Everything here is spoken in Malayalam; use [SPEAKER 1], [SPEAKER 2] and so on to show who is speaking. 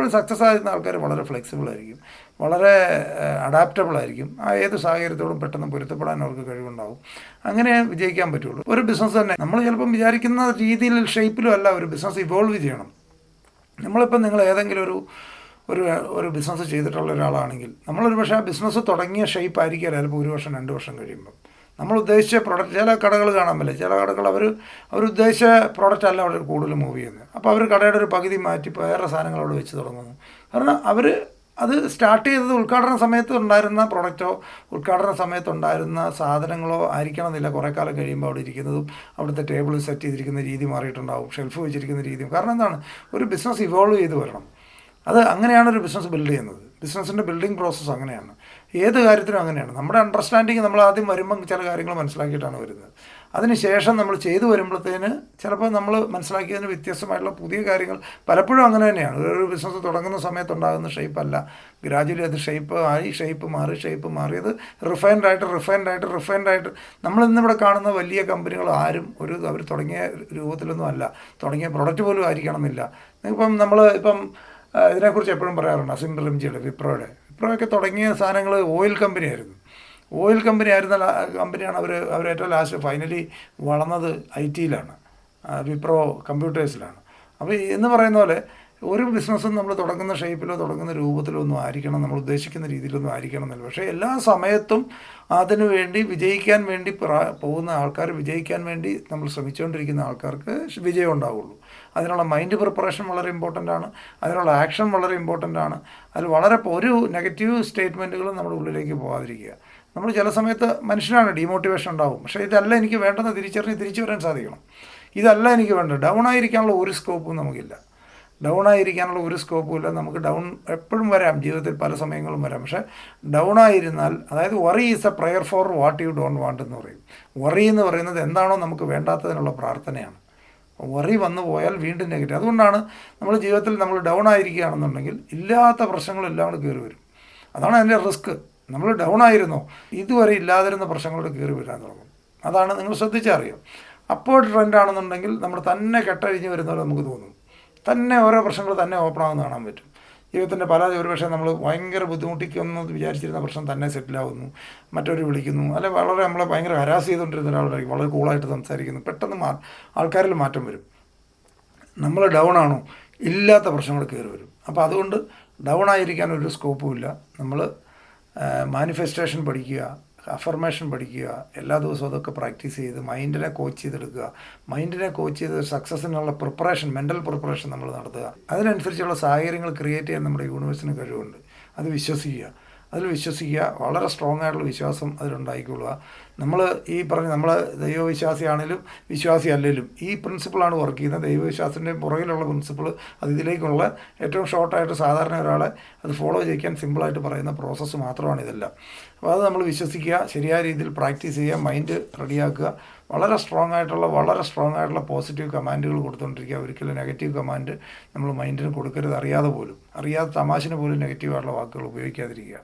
[SPEAKER 1] എപ്പോഴും സക്സസ് ആയിരുന്ന ആൾക്കാർ വളരെ ഫ്ലെക്സിബിൾ ആയിരിക്കും, വളരെ അഡാപ്റ്റബിൾ ആയിരിക്കും. ഏത് സാഹചര്യത്തോടും പെട്ടെന്ന് പൊരുത്തപ്പെടാൻ അവർക്ക് കഴിവുണ്ടാവും. അങ്ങനെ വിജയിക്കാൻ പറ്റുള്ളൂ. ഒരു ബിസിനസ് തന്നെ നമ്മൾ ചിലപ്പം വിചാരിക്കുന്ന രീതിയിൽ ഷേപ്പിലും അല്ല ഒരു ബിസിനസ് ഇവോൾവ് ചെയ്യണം. നമ്മളിപ്പം നിങ്ങൾ ഏതെങ്കിലും ഒരു ഒരു ബിസിനസ് ചെയ്തിട്ടുള്ള ഒരാളാണെങ്കിൽ നമ്മളൊരു പക്ഷേ ആ ബിസിനസ് തുടങ്ങിയ ഷേപ്പ് ആയിരിക്കില്ല ചിലപ്പോൾ 1 വർഷം 2 വർഷം കഴിയുമ്പം നമ്മൾ ഉദ്ദേശിച്ച പ്രോഡക്റ്റ്. ചില കടകൾ കാണാൻ പറ്റില്ല, ചില കടകൾ അവരുദ്ദേശിച്ച പ്രോഡക്റ്റ് അല്ല അവിടെ കൂടുതൽ മൂവ് ചെയ്യുന്നത്. അപ്പോൾ അവർ കടയുടെ ഒരു പകുതി മാറ്റി വേറെ സാധനങ്ങൾ അവിടെ വെച്ച് തുടങ്ങുന്നു. കാരണം അത് സ്റ്റാർട്ട് ചെയ്തത് ഉദ്ഘാടന സമയത്ത് ഉണ്ടായിരുന്ന പ്രൊഡക്റ്റോ ഉദ്ഘാടന സമയത്തുണ്ടായിരുന്ന സാധനങ്ങളോ ആയിരിക്കണമെന്നില്ല. കുറേ കാലം കഴിയുമ്പോൾ അവിടെ ഇരിക്കുന്നതും അവിടുത്തെ ടേബിൾ സെറ്റ് ചെയ്തിരിക്കുന്ന രീതി മാറിയിട്ടുണ്ടാവും, ഷെൽഫ് വെച്ചിരിക്കുന്ന രീതിയും. കാരണം എന്താണ്, ഒരു ബിസിനസ് ഇവോൾവ് ചെയ്ത് വരണം. അങ്ങനെയാണ് ഒരു ബിസിനസ് ബിൽഡ് ചെയ്യുന്നത്. ബിസിനസ്സിൻ്റെ ബിൽഡിംഗ് പ്രോസസ്സ് അങ്ങനെയാണ്. ഏത് കാര്യത്തിനും അങ്ങനെയാണ്. നമ്മുടെ അണ്ടർസ്റ്റാൻഡിങ് നമ്മൾ ആദ്യം വരുമ്പം ചില കാര്യങ്ങൾ മനസ്സിലാക്കിയിട്ടാണ് വരുന്നത്. അതിനുശേഷം നമ്മൾ ചെയ്തു വരുമ്പോഴത്തേന് ചിലപ്പോൾ നമ്മൾ മനസ്സിലാക്കിയതിന് വ്യത്യസ്തമായിട്ടുള്ള പുതിയ കാര്യങ്ങൾ പലപ്പോഴും അങ്ങനെ തന്നെയാണ്. ഒരു ബിസിനസ് തുടങ്ങുന്ന സമയത്തുണ്ടാകുന്ന ഷേപ്പല്ല, ഗ്രാജുവലി അത് ഷേപ്പ് മാറി അത് റിഫൈൻഡായിട്ട് നമ്മളിന്നിവിടെ കാണുന്ന വലിയ കമ്പനികൾ ആരും അവർ തുടങ്ങിയ രൂപത്തിലൊന്നും അല്ല, തുടങ്ങിയ പ്രൊഡക്റ്റ് പോലും ആയിരിക്കണമെന്നില്ല. ഇപ്പം ഇതിനെക്കുറിച്ച് എപ്പോഴും പറയാറുണ്ട്. സിംപിൾ എംജിയുടെ വിപ്രോയൊക്കെ തുടങ്ങിയ സാധനങ്ങൾ ഓയിൽ കമ്പനിയായിരുന്നു. കമ്പനിയാണ് അവർ ഏറ്റവും ലാസ്റ്റ് ഫൈനലി വളർന്നത് IT-യിലാണ്, വിപ്രോ കമ്പ്യൂട്ടേഴ്സിലാണ്. അപ്പോൾ എന്ന് പറയുന്ന പോലെ ഒരു ബിസിനസ്സും നമ്മൾ തുടങ്ങുന്ന ഷേപ്പിലോ തുടങ്ങുന്ന രൂപത്തിലോ ഒന്നും ആയിരിക്കണം, നമ്മൾ ഉദ്ദേശിക്കുന്ന രീതിയിലൊന്നും ആയിരിക്കണം എന്നല്ല. പക്ഷേ എല്ലാ സമയത്തും അതിനു വേണ്ടി വിജയിക്കാൻ വേണ്ടി പോകുന്ന ആൾക്കാർ, വിജയിക്കാൻ വേണ്ടി നമ്മൾ ശ്രമിച്ചുകൊണ്ടിരിക്കുന്ന ആൾക്കാർക്ക് വിജയം ഉണ്ടാവുള്ളൂ. അതിനുള്ള മൈൻഡ് പ്രിപ്പറേഷൻ വളരെ ഇമ്പോർട്ടൻ്റ് ആണ്, അതിനുള്ള ആക്ഷൻ വളരെ ഇമ്പോർട്ടൻ്റ് ആണ്. അതിൽ ഒരു നെഗറ്റീവ് സ്റ്റേറ്റ്മെൻറ്റുകളും നമ്മുടെ ഉള്ളിലേക്ക് പോകാതിരിക്കുക. നമ്മൾ ചില സമയത്ത് മനുഷ്യനാണ്, ഡീമോട്ടിവേഷൻ ഉണ്ടാവും. പക്ഷേ ഇതല്ല എനിക്ക് വേണ്ടെന്ന് തിരിച്ചു വരാൻ സാധിക്കണം. ഇതല്ല എനിക്ക് വേണ്ടത്. ഡൗൺ ആയിരിക്കാനുള്ള ഒരു സ്കോപ്പും നമുക്കില്ല. നമുക്ക് ഡൗൺ എപ്പോഴും വരാം, ജീവിതത്തിൽ പല സമയങ്ങളും വരാം. പക്ഷേ ഡൗൺ ആയിരുന്നാൽ, അതായത് worry is a prayer for what you don't want എന്ന് പറയും. വറി എന്ന് പറയുന്നത് എന്താണോ നമുക്ക് വേണ്ടാത്തതിനുള്ള പ്രാർത്ഥനയാണ്. വറി വന്നു പോയാൽ വീണ്ടും നെഗറ്റീവ്. അതുകൊണ്ടാണ് നമ്മൾ ജീവിതത്തിൽ നമ്മൾ ഡൗൺ ആയിരിക്കുകയാണെന്നുണ്ടെങ്കിൽ ഇല്ലാത്ത പ്രശ്നങ്ങളെല്ലാം കൂടെ കയറി വരും. അതാണ് അതിൻ്റെ റിസ്ക്. നമ്മൾ ഡൗൺ ആയിരുന്നോ, ഇതുവരെ ഇല്ലാതിരുന്ന പ്രശ്നങ്ങളോട് കയറി വരാൻ തുടങ്ങും. അതാണ് നിങ്ങൾ ശ്രദ്ധിച്ചറിയാം. അപ്വേർഡ് ട്രെൻഡ് ആണെന്നുണ്ടെങ്കിൽ നമ്മൾ തന്നെ കെട്ടഴിഞ്ഞ് വരുന്ന പോലെ നമുക്ക് തോന്നും. തന്നെ ഓരോ പ്രശ്നങ്ങൾ തന്നെ ഓപ്പൺ ആകുന്ന കാണാൻ പറ്റും. ജീവിതത്തിൻ്റെ ഒരുപക്ഷെ നമ്മൾ ഭയങ്കര ബുദ്ധിമുട്ടിക്കുമെന്ന് വിചാരിച്ചിരുന്ന പ്രശ്നം തന്നെ സെറ്റിലാവുന്നു, മറ്റൊരു വിളിക്കുന്നു, അല്ലെ വളരെ നമ്മളെ ഭയങ്കര ഹരാസ് ചെയ്തുകൊണ്ടിരുന്ന ഒരാളായിരിക്കും വളരെ കൂളായിട്ട് സംസാരിക്കുന്നു, പെട്ടെന്ന് ആൾക്കാരിൽ മാറ്റം വരും. നമ്മൾ ഡൗൺ ആണോ, ഇല്ലാത്ത പ്രശ്നങ്ങൾ കയറി വരും. അപ്പോൾ അതുകൊണ്ട് ഡൗൺ ആയിരിക്കാൻ ഒരു സ്കോപ്പും ഇല്ല. നമ്മൾ മാനിഫെസ്റ്റേഷൻ പഠിക്കുക, അഫർമേഷൻ പഠിക്കുക, എല്ലാ ദിവസവും അതൊക്കെ പ്രാക്ടീസ് ചെയ്ത് മൈൻഡിനെ കോച്ച് ചെയ്തെടുക്കുക. മൈൻഡിനെ കോച്ച് ചെയ്ത് സക്സസ്സിനുള്ള പ്രിപ്പറേഷൻ, മെൻ്റൽ പ്രിപ്പറേഷൻ നമ്മൾ നടത്തുക. അതിനനുസരിച്ചുള്ള സാഹചര്യങ്ങൾ ക്രിയേറ്റ് ചെയ്യാൻ നമ്മുടെ യൂണിവേഴ്സിന് കഴിവുണ്ട്. അത് വിശ്വസിക്കുക. വളരെ സ്ട്രോങ് ആയിട്ടുള്ള വിശ്വാസം അതിലുണ്ടായിക്കൊള്ളുക. നമ്മൾ നമ്മൾ ദൈവവിശ്വാസിയാണെങ്കിലും വിശ്വാസി അല്ലെങ്കിലും ഈ പ്രിൻസിപ്പിളാണ് വർക്ക് ചെയ്യുന്നത്. ദൈവവിശ്വാസത്തിൻ്റെ പുറകിലുള്ള പ്രിൻസിപ്പിൾ, ഇതിലേക്കുള്ള ഏറ്റവും ഷോർട്ടായിട്ട് സാധാരണ ഒരാളെ അത് ഫോളോ ചെയ്യിക്കാൻ സിമ്പിളായിട്ട് പറയുന്ന പ്രോസസ്സ് മാത്രമാണ് ഇതെല്ലാം. അപ്പോൾ അത് നമ്മൾ വിശ്വസിക്കുക, ശരിയായ രീതിയിൽ പ്രാക്ടീസ് ചെയ്യുക, മൈൻഡ് റെഡിയാക്കുക. വളരെ സ്ട്രോങ് ആയിട്ടുള്ള പോസിറ്റീവ് കമാൻഡുകൾ കൊടുത്തുകൊണ്ടിരിക്കുക. ഒരിക്കലും നെഗറ്റീവ് കമാൻഡ് നമ്മൾ മൈൻഡിന് കൊടുക്കരുത്. അറിയാതെ തമാശന് പോലും നെഗറ്റീവായിട്ടുള്ള വാക്കുകൾ ഉപയോഗിക്കാതിരിക്കുക.